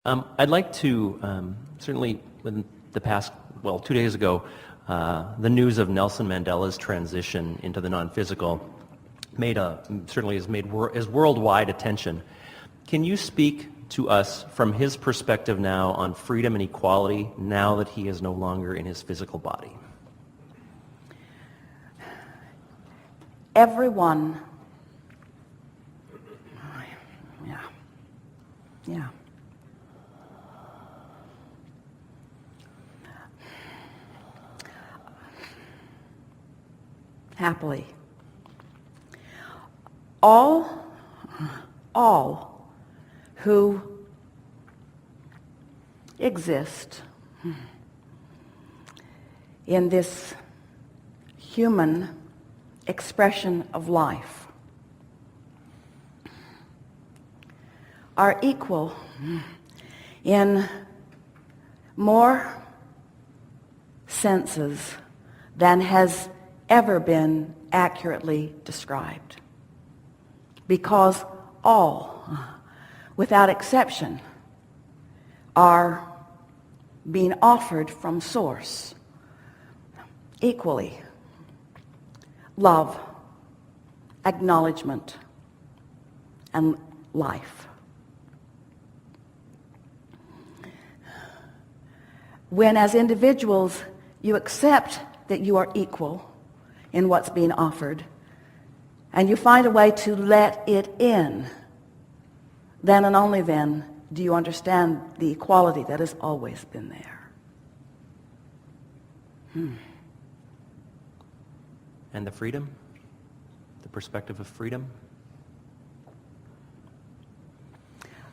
I'd like to, certainly in the past, 2 days ago, the news of Nelson Mandela's transition into the non-physical certainly has made worldwide attention. Can you speak to us from his perspective now on freedom and equality now that he is no longer in his physical body? Everyone, yeah. Happily. All who exist in this human expression of life are equal in more senses than has ever been accurately described, because all, without exception, are being offered from source equally love, acknowledgement, and life. When, as individuals, you accept that you are equal in what's being offered, and you find a way to let it in, then and only then do you understand the equality that has always been there. And the freedom? The perspective of freedom?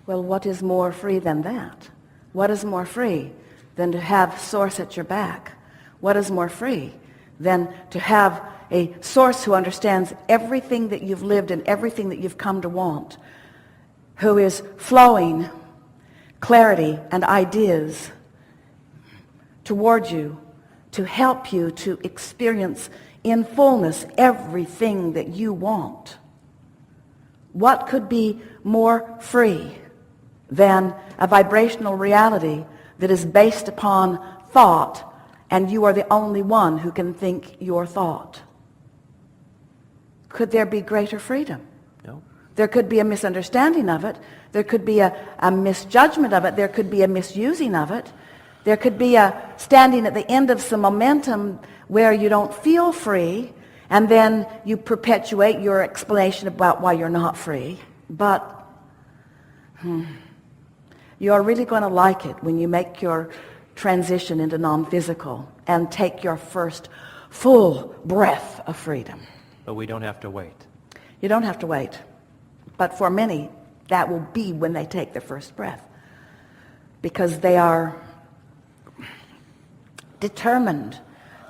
Well, what is more free than that? What is more free than to have source at your back? What is more free than to have a source who understands everything that you've lived and everything that you've come to want, who is flowing clarity and ideas toward you to help you to experience in fullness everything that you want? What could be more free than a vibrational reality that is based upon thought, and you are the only one who can think your thought? Could there be greater freedom? No. There could be a misunderstanding of it. There could be a misjudgment of it. There could be a misusing of it. There could be a standing at the end of some momentum where you don't feel free, and then you perpetuate your explanation about why you're not free. But you are really going to like it when you make your transition into non-physical and take your first full breath of freedom. But we don't have to wait. You don't have to wait. But for many, that will be when they take their first breath, because they are determined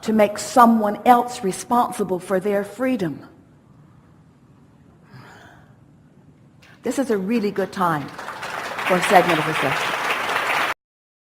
to make someone else responsible for their freedom. This is a really good time for a segment of the session.